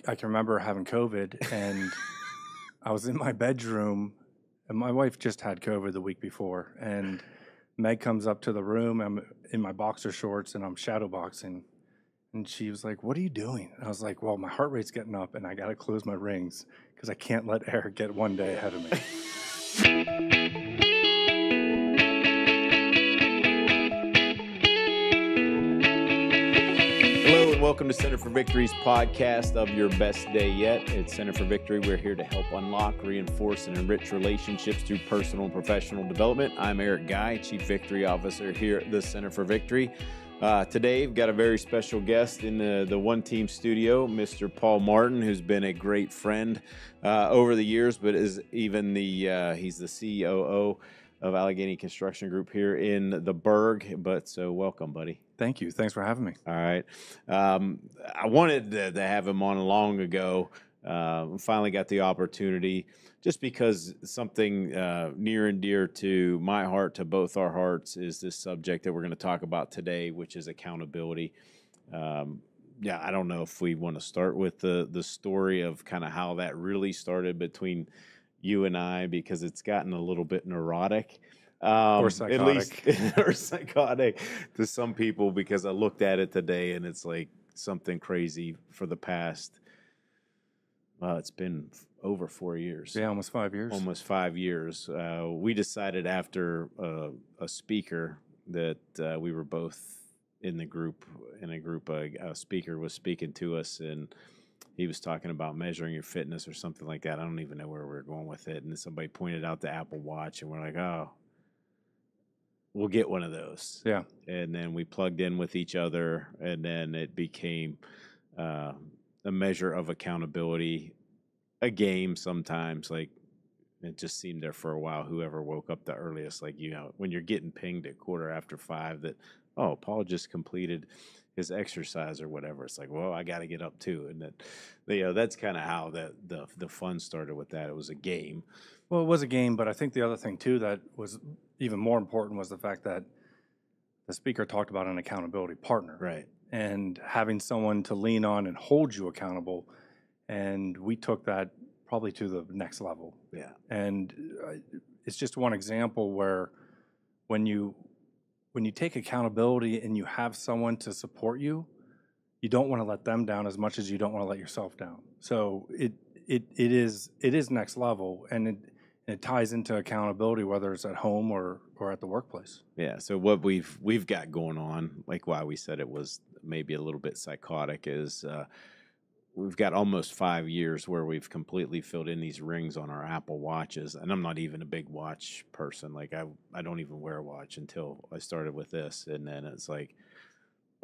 I can remember having COVID, and I was in my bedroom, and my wife just had COVID the week before, and Meg comes up to the room. I'm in my boxer shorts, and I'm shadow boxing, and she was like, "What are you doing?" And I was like, "Well, my heart rate's getting up, and I got to close my rings because I can't let Eric get one day ahead of me." Hello and welcome to Center for Victory's podcast of Your Best Day Yet. It's Center for Victory. We're here to help unlock, reinforce, and enrich relationships through personal and professional development. I'm Eric Guy, Chief Victory Officer here at the Center for Victory. Today, we've got a very special guest in the One Team studio, Mr. Paul Martin, who's been a great friend over the years, but is even he's the COO of Allegheny Construction Group here in the Berg. But so welcome, buddy. Thank you. Thanks for having me. All right. I wanted to have him on long ago. Finally got the opportunity just because something near and dear to my heart, to both our hearts, is this subject that we're going to talk about today, which is accountability. I don't know if we want to start with the story of kind of how that really started between you and I, because it's gotten a little bit neurotic. Or psychotic. At least, or psychotic to some people, because I looked at it today and it's like something crazy for the past, it's been over 4 years. Yeah, almost 5 years. Almost 5 years. We decided after a speaker that we were both in a group, a speaker was speaking to us, and he was talking about measuring your fitness or something like that. I don't even know where we were going with it. And somebody pointed out the Apple Watch, and we're like, oh, we'll get one of those. Yeah. And then we plugged in with each other, and then it became a measure of accountability, a game sometimes. Like, it just seemed there for a while, whoever woke up the earliest, like, when you're getting pinged at 5:15 that, oh, Paul just completed his exercise or whatever. It's like, well, I got to get up too. And that, that's kind of how the fun started with that. It was a game. Well, it was a game, but I think the other thing too that was even more important was the fact that the speaker talked about an accountability partner. Right. And having someone to lean on and hold you accountable. And we took that probably to the next level. Yeah. And it's just one example where when you take accountability and you have someone to support you, you don't want to let them down as much as you don't want to let yourself down. So it is next level, and it ties into accountability, whether it's at home or at the workplace. Yeah. So what we've got going on, like why we said it was maybe a little bit psychotic, is we've got almost 5 years where we've completely filled in these rings on our Apple Watches. And I'm not even a big watch person. Like I don't even wear a watch until I started with this. And then it's like,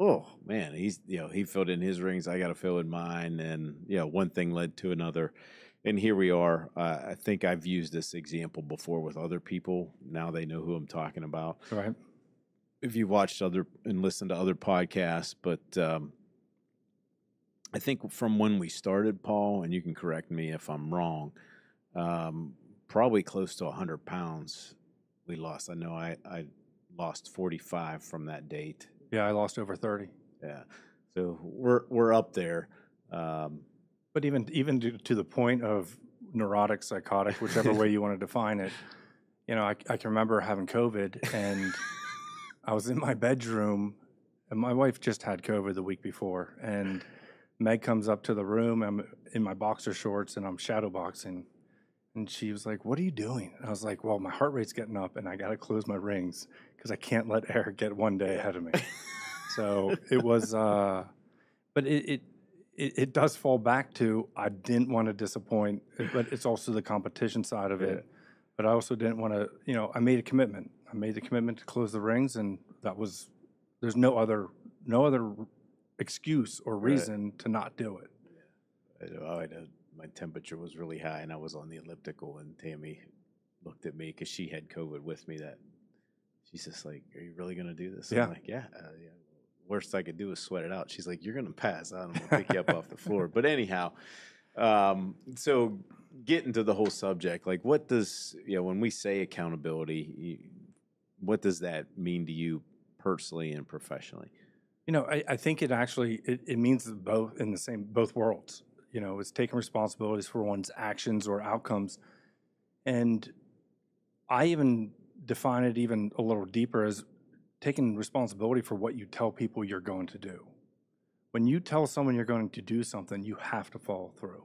oh man, he filled in his rings. I got to fill in mine. And, one thing led to another. And here we are. I think I've used this example before with other people. Now they know who I'm talking about. Right. If you've watched and listened to other podcasts, but I think from when we started, Paul, and you can correct me if I'm wrong, probably close to 100 pounds we lost. I know I lost 45 from that date. Yeah, I lost over 30. Yeah, so we're up there. But even to the point of neurotic, psychotic, whichever way you want to define it, I can remember having COVID, and I was in my bedroom, and my wife just had COVID the week before, and Meg comes up to the room. I'm in my boxer shorts, and I'm shadow boxing, and she was like, "What are you doing?" And I was like, "Well, my heart rate's getting up, and I got to close my rings because I can't let Eric get one day ahead of me." So it was, but it does fall back to, I didn't want to disappoint, but it's also the competition side of it. But I also didn't want to, I made a commitment. I made the commitment to close the rings, and there's no other excuse or reason to not do it. I know my temperature was really high, and I was on the elliptical, and Tammy looked at me because she had COVID with me. That she's just like, "Are you really going to do this?" Yeah. I'm like, yeah. Worst I could do is sweat it out. She's like, "You're going to pass out. I'm going to pick you up off the floor." But anyhow, so getting to the whole subject, like, what does, when we say accountability, what does that mean to you personally and professionally? I think it actually, it means both in the same, both worlds. You know, it's taking responsibilities for one's actions or outcomes. And I even define it even a little deeper as taking responsibility for what you tell people you're going to do. When you tell someone you're going to do something, you have to follow through.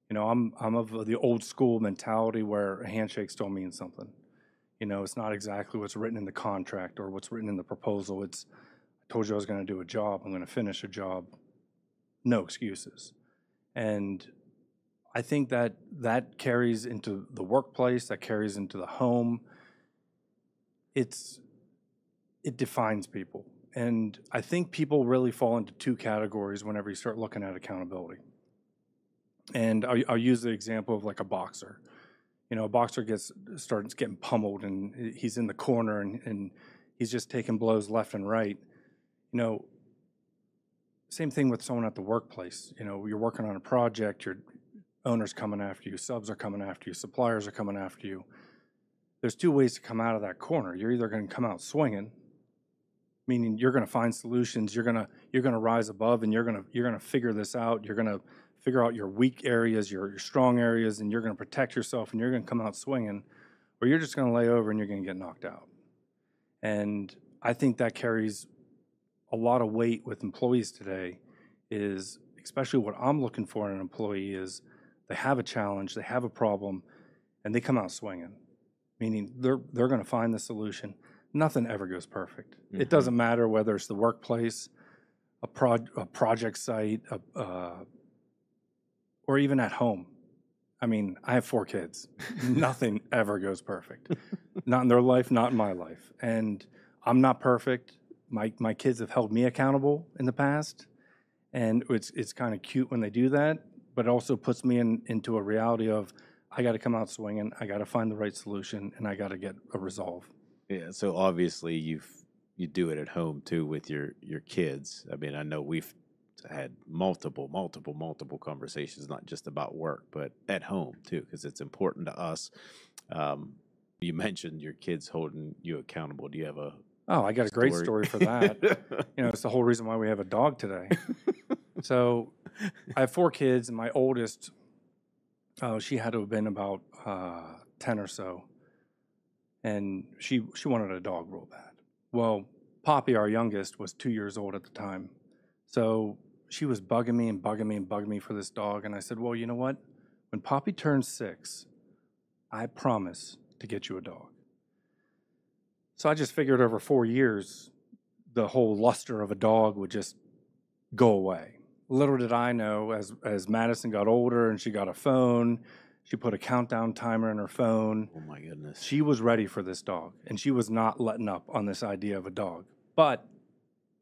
You know, I'm of the old school mentality where a handshake still means something. You know, it's not exactly what's written in the contract or what's written in the proposal. It's, I told you I was going to do a job. I'm going to finish a job. No excuses. And I think that that carries into the workplace, that carries into the home. It defines people. And I think people really fall into two categories whenever you start looking at accountability. And I'll use the example of like a boxer. You know, a boxer starts getting pummeled and he's in the corner and he's just taking blows left and right. You know, same thing with someone at the workplace. You know, you're working on a project, your owner's coming after you, subs are coming after you, suppliers are coming after you. There's two ways to come out of that corner. You're either going to come out swinging, meaning you're going to find solutions, you're going to rise above, and you're going to figure this out. You're going to figure out your weak areas, your strong areas, and you're going to protect yourself, and you're going to come out swinging, or you're just going to lay over and you're going to get knocked out. And I think that carries a lot of weight with employees today, is especially what I'm looking for in an employee is they have a challenge, they have a problem, and they come out swinging, meaning they're going to find the solution. Nothing ever goes perfect. Mm-hmm. It doesn't matter whether it's the workplace, a project site, or even at home. I mean, I have 4 kids. Nothing ever goes perfect. Not in their life, not in my life. And I'm not perfect. My kids have held me accountable in the past. And it's kind of cute when they do that, but it also puts me into a reality of I got to come out swinging, I got to find the right solution, and I got to get a resolve. Yeah, so obviously you do it at home too with your kids. I mean, I know we've had multiple conversations, not just about work, but at home too, because it's important to us. You mentioned your kids holding you accountable. Do you have a I got a great story for that. You know, it's the whole reason why we have a dog today. So I have 4 kids, and my oldest, she had to have been about 10 or so. And she wanted a dog real bad. Well, Poppy, our youngest, was 2 years old at the time. So she was bugging me for this dog. And I said, well, you know what? When Poppy turns 6, I promise to get you a dog. So I just figured over 4 years, the whole luster of a dog would just go away. Little did I know, as Madison got older and she got a phone, she put a countdown timer in her phone. Oh my goodness. She was ready for this dog, and she was not letting up on this idea of a dog. But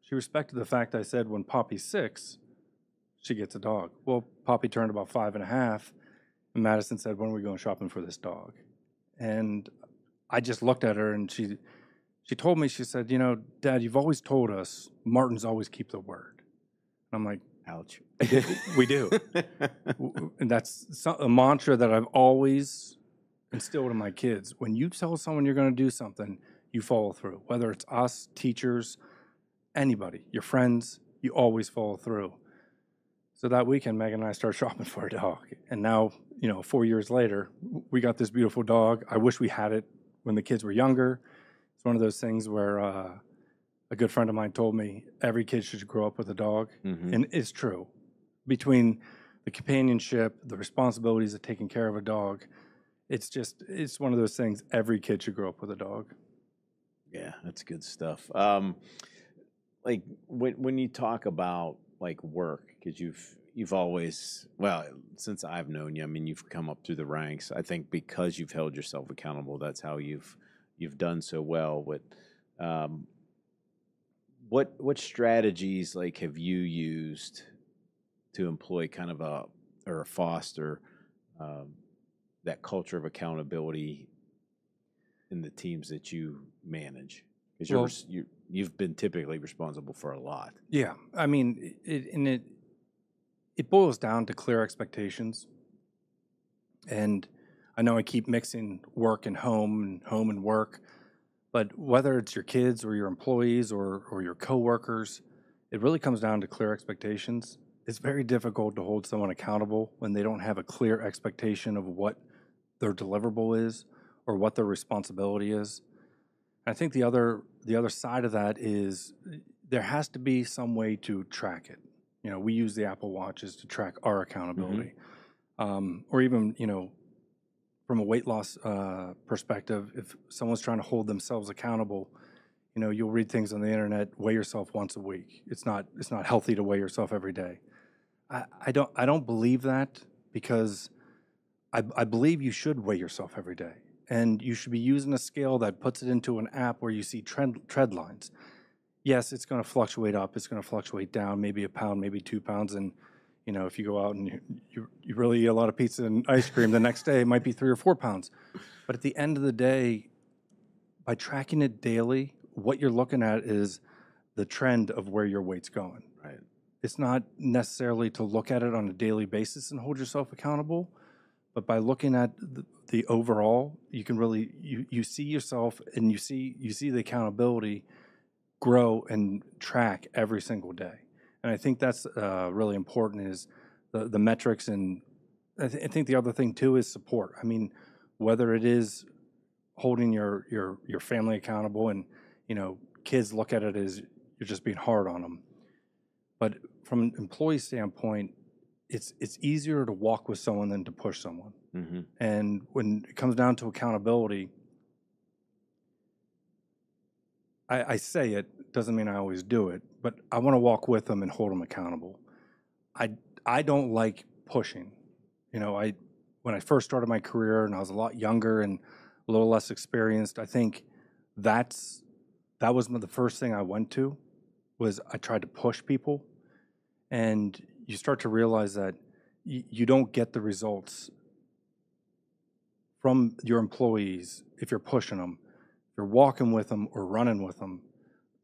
she respected the fact I said when Poppy's 6, she gets a dog. Well, Poppy turned about 5.5, and Madison said, when are we going shopping for this dog? And I just looked at her, and she told me, she said, you know, Dad, you've always told us Martins always keep their word. And I'm like, ouch. We do. And that's a mantra that I've always instilled in my kids. When you tell someone you're going to do something, you follow through. Whether it's us, teachers, anybody, your friends, you always follow through. So that weekend, Megan and I started shopping for a dog. And now, you know, 4 years later, we got this beautiful dog. I wish we had it when the kids were younger. It's one of those things where a good friend of mine told me every kid should grow up with a dog. Mm-hmm. And it's true. Between the companionship, the responsibilities of taking care of a dog, it's one of those things, every kid should grow up with a dog. Yeah, that's good stuff. Like when you talk about like work, because you've always, well, since I've known you, I mean, you've come up through the ranks. I think because you've held yourself accountable, that's how you've done so well with. What strategies like have you used to employ kind of or foster that culture of accountability in the teams that you manage? Because you've been typically responsible for a lot. Yeah, I mean, it boils down to clear expectations. And I know I keep mixing work and home and work. But whether it's your kids or your employees or your coworkers, it really comes down to clear expectations it's very difficult to hold someone accountable when they don't have a clear expectation of what their deliverable is or what their responsibility is. I think the other side of that is there has to be some way to track it. You know, we use the Apple Watches to track our accountability, or even from a weight loss perspective, if someone's trying to hold themselves accountable, you'll read things on the internet. Weigh yourself once a week. It's not healthy to weigh yourself every day. I don't believe that because I believe you should weigh yourself every day. And you should be using a scale that puts it into an app where you see tread lines. Yes, it's going to fluctuate up, it's going to fluctuate down, maybe a pound, maybe 2 pounds. And, if you go out and you really eat a lot of pizza and ice cream, the next day it might be 3 or 4 pounds. But at the end of the day, by tracking it daily, what you're looking at is the trend of where your weight's going. Right. It's not necessarily to look at it on a daily basis and hold yourself accountable, but by looking at the overall, you can really you see yourself and you see the accountability grow and track every single day. And I think that's really important is the metrics. And I think the other thing too is support. I mean, whether it is holding your family accountable, and kids look at it as you're just being hard on them, but from an employee standpoint, it's easier to walk with someone than to push someone. Mm-hmm. And when it comes down to accountability, I say it doesn't mean I always do it, but I want to walk with them and hold them accountable. I don't like pushing. When I first started my career and I was a lot younger and a little less experienced, I think that was the first thing I went to, was I tried to push people. And you start to realize that you don't get the results from your employees if you're pushing them. If you're walking with them or running with them,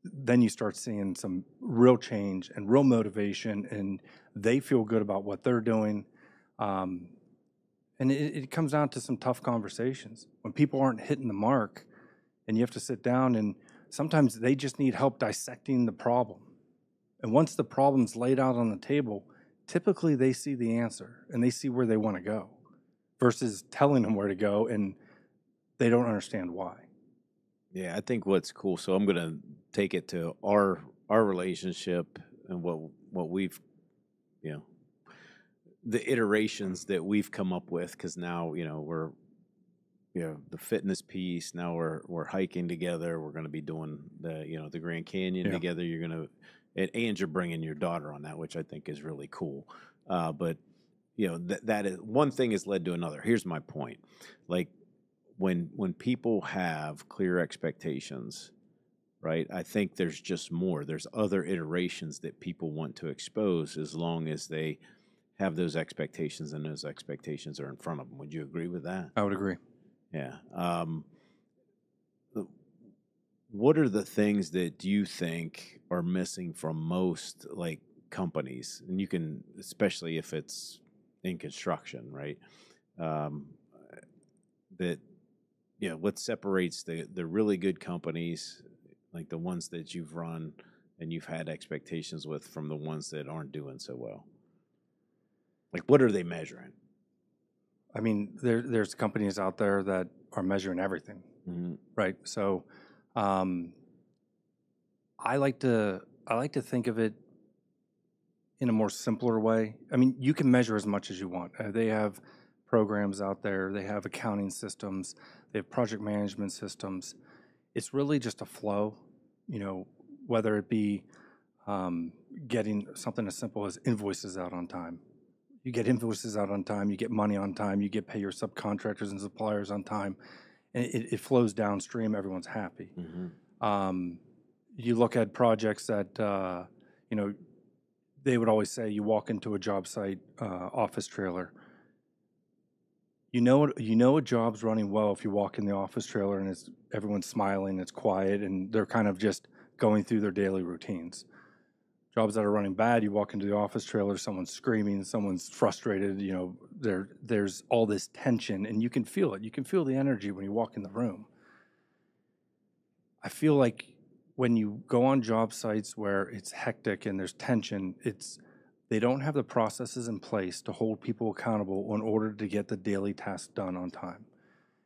then you start seeing some real change and real motivation, and they feel good about what they're doing. And it comes down to some tough conversations. When people aren't hitting the mark and you have to sit down, and sometimes they just need help dissecting the problem. And once the problem's laid out on the table, typically they see the answer and they see where they want to go versus telling them where to go and they don't understand why. Yeah, I think what's cool. So I'm going to take it to our relationship and what we've, the iterations that we've come up with, because now we're the fitness piece. Now we're hiking together. We're going to be doing the Grand Canyon together. You're going to. And you're bringing your daughter on that, which I think is really cool. But that is one thing has led to another. Here's my point: like when people have clear expectations, right? I think there's just more. There's other iterations that people want to expose as long as they have those expectations and those expectations are in front of them. Would you agree with that? I would agree. Yeah. What are the things that you think are missing from most companies? And you can, especially if it's in construction, right? What separates the really good companies, like the ones that you've run and you've had expectations with, from the ones that aren't doing so well? Like, what are they measuring? I mean, there's companies out there that are measuring everything, right? So I like to think of it in a more simpler way. I mean, you can measure as much as you want. They have programs out there. They have accounting systems. They have project management systems. It's really just a flow, whether it be getting something as simple as invoices out on time. You get invoices out on time. You get money on time. You pay your subcontractors and suppliers on time. And it flows downstream. Everyone's happy. Mm-hmm. You look at projects that, they would always say you walk into a job site office trailer. You know a job's running well if you walk in the office trailer and everyone's smiling, it's quiet, and they're kind of just going through their daily routines. Jobs that are running bad, you walk into the office trailer, someone's screaming, someone's frustrated, there's all this tension, and you can feel it. You can feel the energy when you walk in the room. I feel like when you go on job sites where it's hectic and there's tension, it's they don't have the processes in place to hold people accountable in order to get the daily tasks done on time.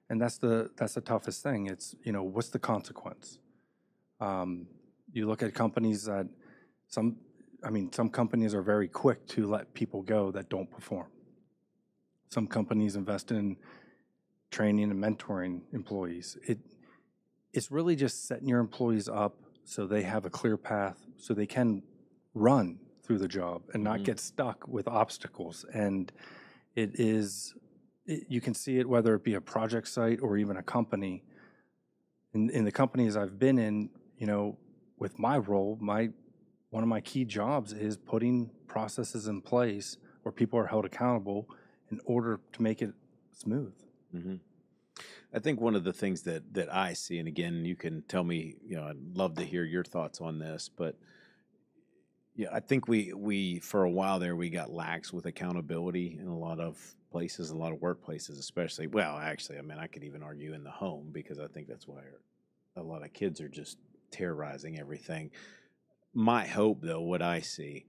And that's the toughest thing. It's, what's the consequence? You look at companies that some companies are very quick to let people go that don't perform. Some companies invest in training and mentoring employees. It's really just setting your employees up so they have a clear path, so they can run through the job and not get stuck with obstacles. And you can see it whether it be a project site or even a company. In the companies I've been in, with my role, one of my key jobs is putting processes in place where people are held accountable in order to make it smooth. Mm-hmm. I think one of the things that I see, and again, you can tell me, I'd love to hear your thoughts on this, but yeah, I think we for a while there, we got lax with accountability in a lot of places, a lot of workplaces, especially. Well, actually, I could even argue in the home, because I think that's why a lot of kids are just terrorizing everything. My hope, though, what I see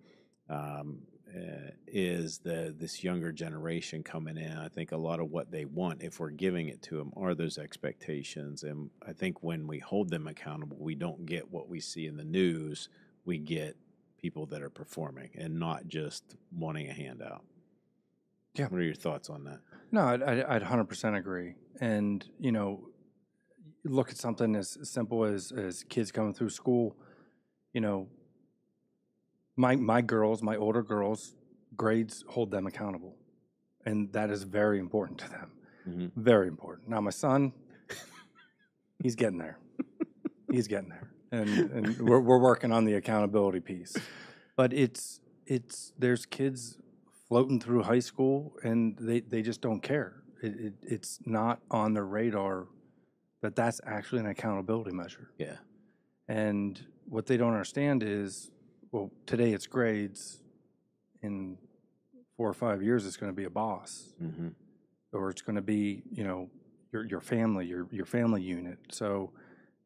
is this younger generation coming in. I think a lot of what they want, if we're giving it to them, are those expectations. And I think when we hold them accountable, we don't get what we see in the news. We get people that are performing and not just wanting a handout. Yeah. What are your thoughts on that? No, I'd 100% agree. And, look at something as simple as kids coming through school. My girls, my older girls, grades hold them accountable. And that is very important to them. Mm-hmm. Very important. Now, my son, he's getting there. He's getting there. And we're working on the accountability piece. But there's kids floating through high school and they just don't care. It's not on their radar that that's actually an accountability measure. Yeah. And what they don't understand is, well, today it's grades. In 4 or 5 years, it's going to be a boss, mm-hmm. or it's going to be, your family, your family unit. So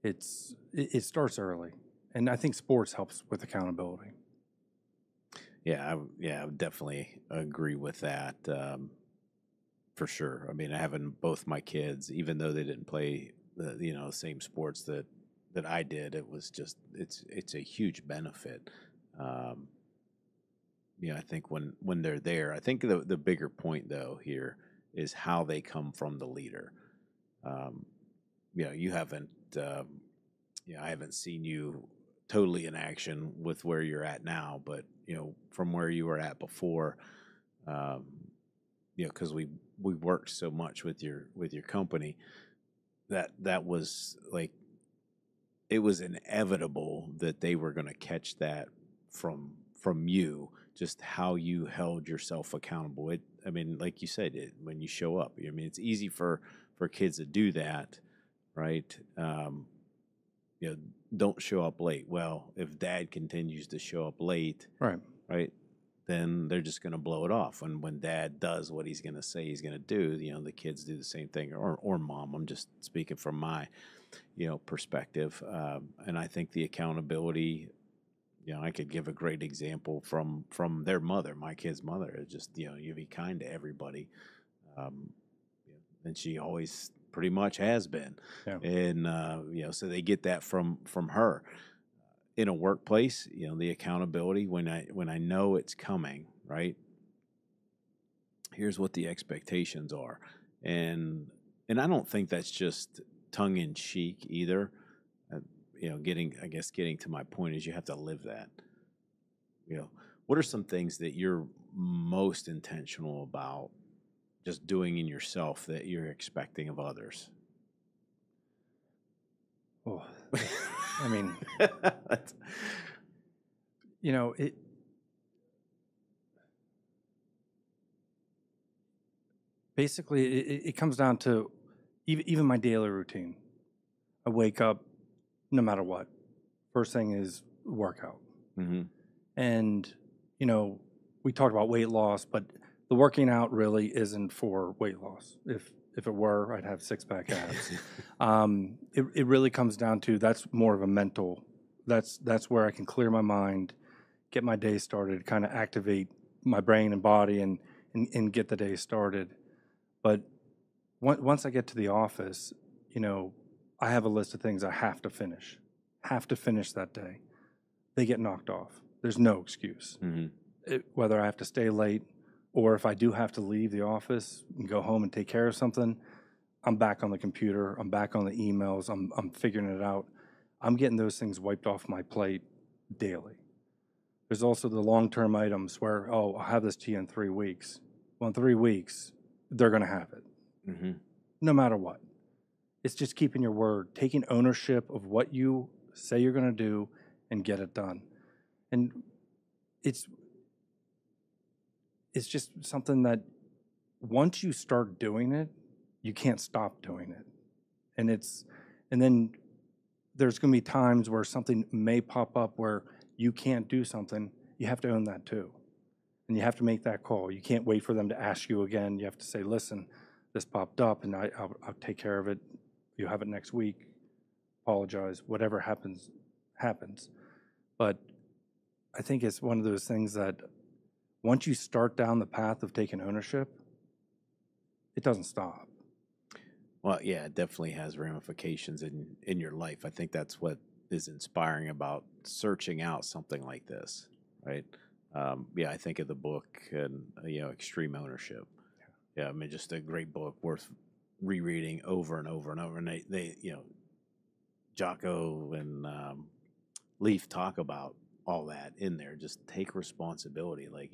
it starts early, and I think sports helps with accountability. Yeah, I would definitely agree with that, for sure. Having both my kids, even though they didn't play the same sports that I did, it was just it's a huge benefit. I think when they're there, I think the bigger point though here is how they come from the leader. You haven't, I haven't seen you totally in action with where you're at now, but from where you were at before, because we worked so much with your company, that was like, it was inevitable that they were going to catch that from you, just how you held yourself accountable. Like you said, when you show up, it's easy for kids to do that, right? Don't show up late. Well, if dad continues to show up late, right, then they're just going to blow it off. And when dad does what he's going to say he's going to do, the kids do the same thing, or mom. I'm just speaking from my, perspective. And I think the accountability, I could give a great example from their mother, my kid's mother. It's just, you be kind to everybody. And she always pretty much has been. Yeah. And, so they get that from her. In a workplace, the accountability, when I know it's coming, right? Here's what the expectations are. And I don't think that's just tongue in cheek either. Getting to my point is you have to live that. What are some things that you're most intentional about just doing in yourself that you're expecting of others? Oh, basically it comes down to even my daily routine. I wake up no matter what. First thing is workout. Mm-hmm. And, we talked about weight loss, but the working out really isn't for weight loss. If it were, I'd have 6-pack abs. It really comes down to, that's more of a mental, that's where I can clear my mind, get my day started, kind of activate my brain and body and get the day started. But once I get to the office, you know, I have a list of things I have to finish that day. They get knocked off. There's no excuse. Whether I have to stay late or if I do have to leave the office and go home and take care of something, I'm back on the computer. I'm back on the emails. I'm figuring it out. I'm getting those things wiped off my plate daily. There's also the long-term items where, oh, I'll have this to you in 3 weeks. Well, in 3 weeks, they're going to have it, no matter what. It's just keeping your word, taking ownership of what you say you're going to do and get it done. And it's just something that once you start doing it, you can't stop doing it. And then there's going to be times where something may pop up where you can't do something. You have to own that too. And you have to make that call. You can't wait for them to ask you again. You have to say, listen, this popped up and I'll take care of it. You have it next week. Apologize. Whatever happens, happens. But I think it's one of those things that once you start down the path of taking ownership, it doesn't stop. Well, yeah, it definitely has ramifications in your life. I think that's what is inspiring about searching out something like this, right? Yeah, I think of the book and Extreme Ownership. Yeah, I mean, just a great book worth rereading over and over and over. And they Jocko and Leaf talk about all that in there. Just take responsibility, like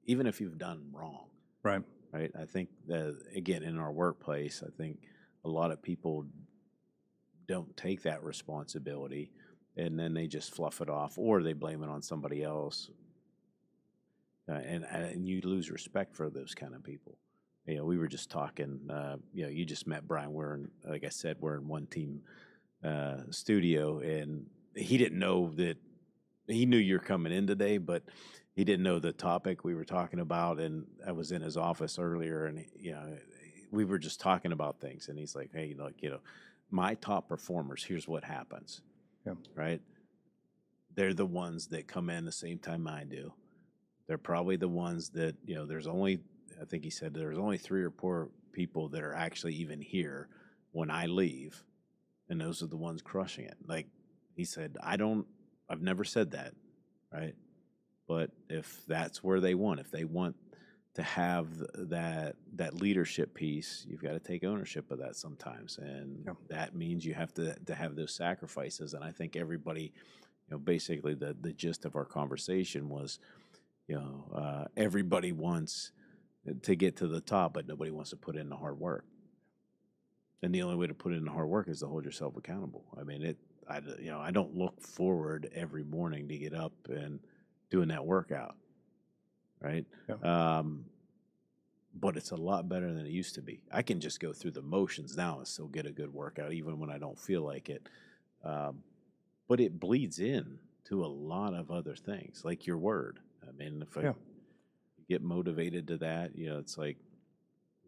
even if you've done wrong, right? Right. I think that again in our workplace, I think a lot of people don't take that responsibility, and then they just fluff it off, or they blame it on somebody else, and you lose respect for those kind of people. We were just talking. You just met Brian. Like I said, we're in one team studio, and he didn't know that. He knew you're coming in today, but he didn't know the topic we were talking about. And I was in his office earlier, and we were just talking about things. And he's like, "Hey, my top performers. Here's what happens. Yeah. Right? They're the ones that come in the same time I do. They're probably the ones that there's only. I think he said there's only 3 or 4 people that are actually even here when I leave, and those are the ones crushing it. Like he said, I've never said that, right? But if that's where they want, if they want to have that leadership piece, you've got to take ownership of that sometimes, and that means you have to have those sacrifices. And I think everybody, basically the gist of our conversation was, everybody wants to get to the top, but nobody wants to put in the hard work. And the only way to put in the hard work is to hold yourself accountable. I mean, I don't look forward every morning to get up and doing that workout, right? Yeah. But it's a lot better than it used to be. I can just go through the motions now and still get a good workout, even when I don't feel like it. But it bleeds in to a lot of other things, like your word. I mean, if I get motivated to that, it's like,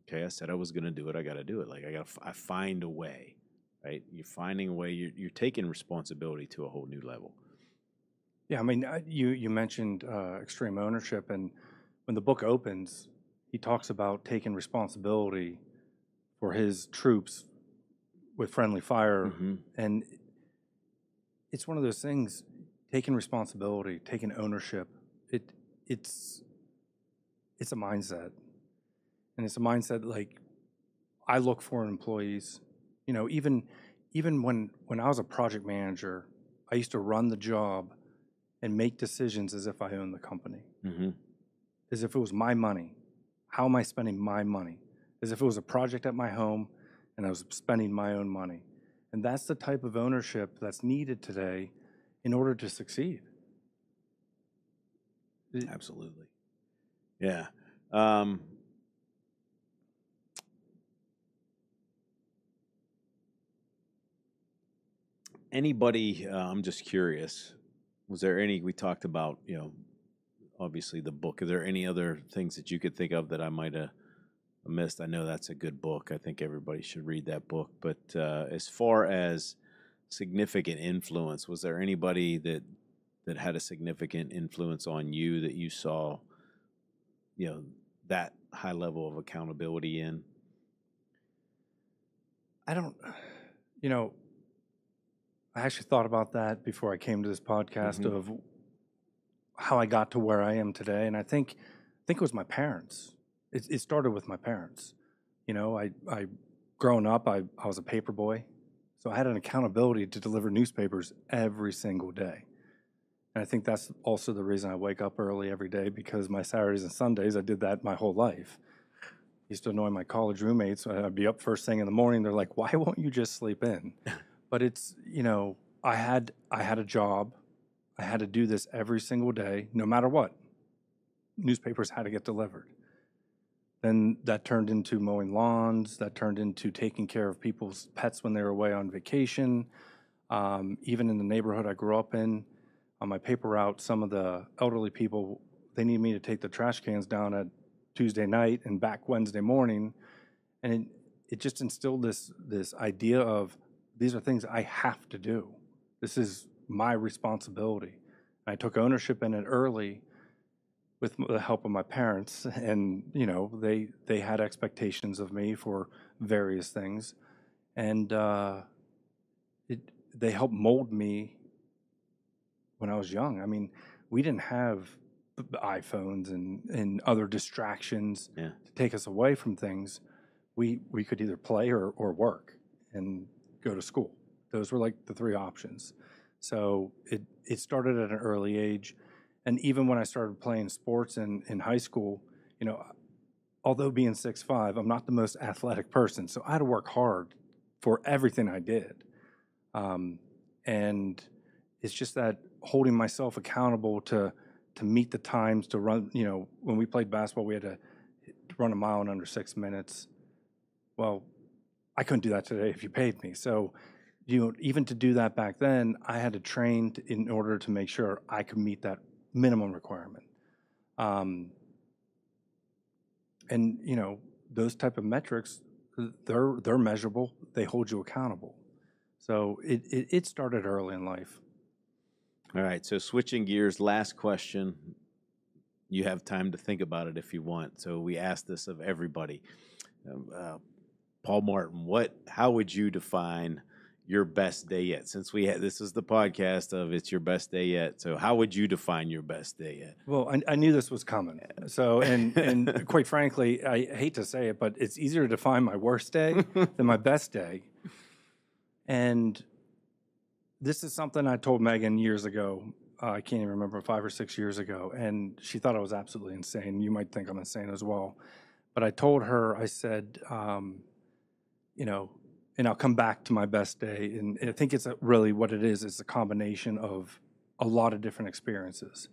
okay, I said I was going to do it. I got to do it. Like I find a way. Right, you're finding a way. You're taking responsibility to a whole new level. Yeah, I mean, you mentioned extreme ownership, and when the book opens, he talks about taking responsibility for his troops with friendly fire, and it's one of those things. Taking responsibility, taking ownership. It's a mindset, and it's a mindset like I look for in employees. Even when I was a project manager, I used to run the job and make decisions as if I owned the company, as if it was my money. How am I spending my money? As if it was a project at my home and I was spending my own money. And that's the type of ownership that's needed today in order to succeed. Absolutely. Yeah. Anybody, I'm just curious, was there we talked about, obviously the book. Are there any other things that you could think of that I might have missed? I know that's a good book. I think everybody should read that book. But as far as significant influence, was there anybody that that had a significant influence on you that you saw, that high level of accountability in? I don't, you know, I actually thought about that before I came to this podcast Mhm. of how I got to where I am today, and I think it was my parents. It started with my parents. I growing up, I was a paper boy, so I had an accountability to deliver newspapers every single day. And I think that's also the reason I wake up early every day, because my Saturdays and Sundays, I did that my whole life. Used to annoy my college roommates. I'd be up first thing in the morning. They're like, "Why won't you just sleep in?" But it's, I had a job. I had to do this every single day, no matter what. Newspapers had to get delivered. Then that turned into mowing lawns. That turned into taking care of people's pets when they were away on vacation. Even in the neighborhood I grew up in, on my paper route, some of the elderly people, they need me to take the trash cans down at Tuesday night and back Wednesday morning. And it just instilled this idea of, these are things I have to do. This is my responsibility. I took ownership in it early with the help of my parents, and they had expectations of me for various things, and they helped mold me when I was young. I mean, we didn't have iPhones and other distractions Yeah. to take us away from things. We could either play or work and go to school. Those were like the three options. So it started at an early age. And even when I started playing sports in high school, although being 6'5", I'm not the most athletic person. So I had to work hard for everything I did. And it's just that holding myself accountable to meet the times to run. When we played basketball, we had to run a mile in under 6 minutes. Well, I couldn't do that today if you paid me. So, even to do that back then, I had to train in order to make sure I could meet that minimum requirement. And those type of metrics, they're measurable. They hold you accountable. So it started early in life. All right. So switching gears, last question. You have time to think about it if you want. So we asked this of everybody. Paul Martin, how would you define your best day yet? Since this is the podcast of It's Your Best Day Yet. So how would you define your best day yet? Well, I knew this was coming. So, and quite frankly, I hate to say it, but it's easier to define my worst day than my best day. And this is something I told Megan years ago. I can't even remember, 5 or 6 years ago. And she thought I was absolutely insane. You might think I'm insane as well. But I told her, I said, and I'll come back to my best day. And I think it's really what it is. It's a combination of a lot of different experiences.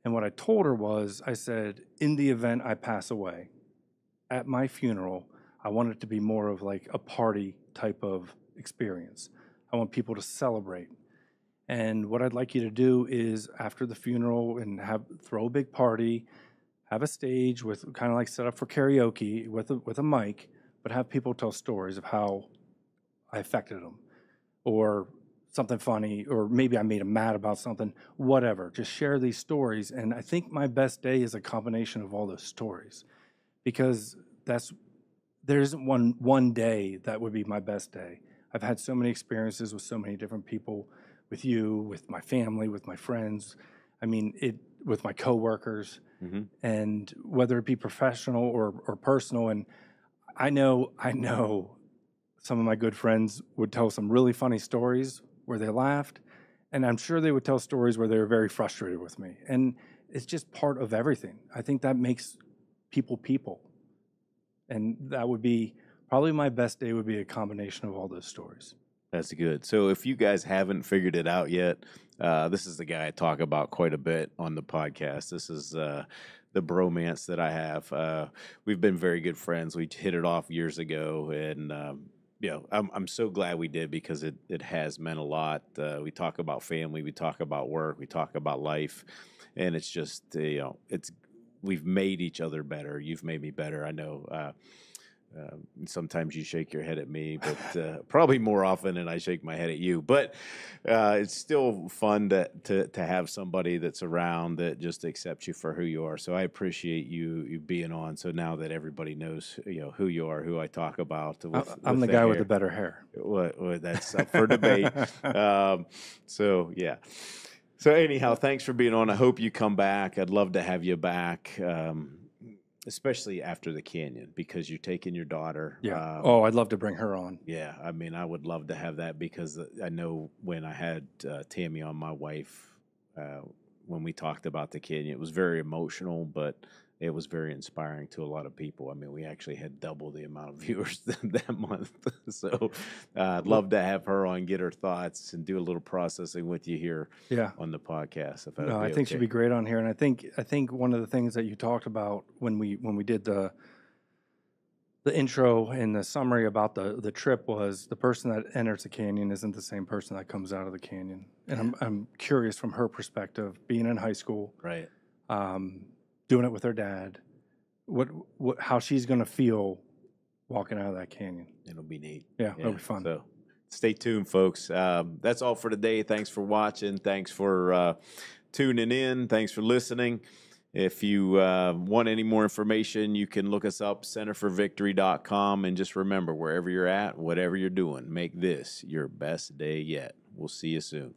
And what I told her was, I said, in the event I pass away, at my funeral, I want it to be more of like a party type of experience. I want people to celebrate. And what I'd like you to do is, after the funeral, and throw a big party, have a stage with kind of like set up for karaoke with a mic, but have people tell stories of how I affected them, or something funny, or maybe I made them mad about something, whatever. Just share these stories. And I think my best day is a combination of all those stories, because there isn't one day that would be my best day. I've had so many experiences with so many different people, with you, with my family, with my friends. I mean, with my coworkers, and whether it be professional or personal. And I know some of my good friends would tell some really funny stories where they laughed, and I'm sure they would tell stories where they were very frustrated with me. And it's just part of everything. I think that makes people. And that would be probably my best day, would be a combination of all those stories. That's good. So if you guys haven't figured it out yet, this is the guy I talk about quite a bit on the podcast. This is the bromance that I have. We've been very good friends. We hit it off years ago, and I'm so glad we did, because it has meant a lot. We talk about family, we talk about work, we talk about life, and it's just we've made each other better. You've made me better. I know. Sometimes you shake your head at me, but probably more often than I shake my head at you. But it's still fun to have somebody that's around that just accepts you for who you are. So I appreciate you being on. So now that everybody knows, who you are, who I talk about. I'm the guy with the better hair. Well, that's up for debate. So yeah. So anyhow, thanks for being on. I hope you come back. I'd love to have you back. Especially after the Canyon, because you're taking your daughter. Yeah. I'd love to bring her on. Yeah. I mean, I would love to have that, because I know when I had Tammy on, my wife, when we talked about the Canyon, it was very emotional, but it was very inspiring to a lot of people. I mean, we actually had double the amount of viewers that month. So I'd love to have her on, get her thoughts, and do a little processing with you here on the podcast. If I think she'd be great on here. And I think one of the things that you talked about when we did the intro and the summary about the trip was the person that enters the canyon isn't the same person that comes out of the canyon. And I'm curious from her perspective, being in high school, right? Doing it with her dad, how she's going to feel walking out of that canyon. It'll be neat. Yeah, it'll be fun. So stay tuned, folks. That's all for today. Thanks for watching. Thanks for tuning in. Thanks for listening. If you want any more information, you can look us up, centerforvictory.com. And just remember, wherever you're at, whatever you're doing, make this your best day yet. We'll see you soon.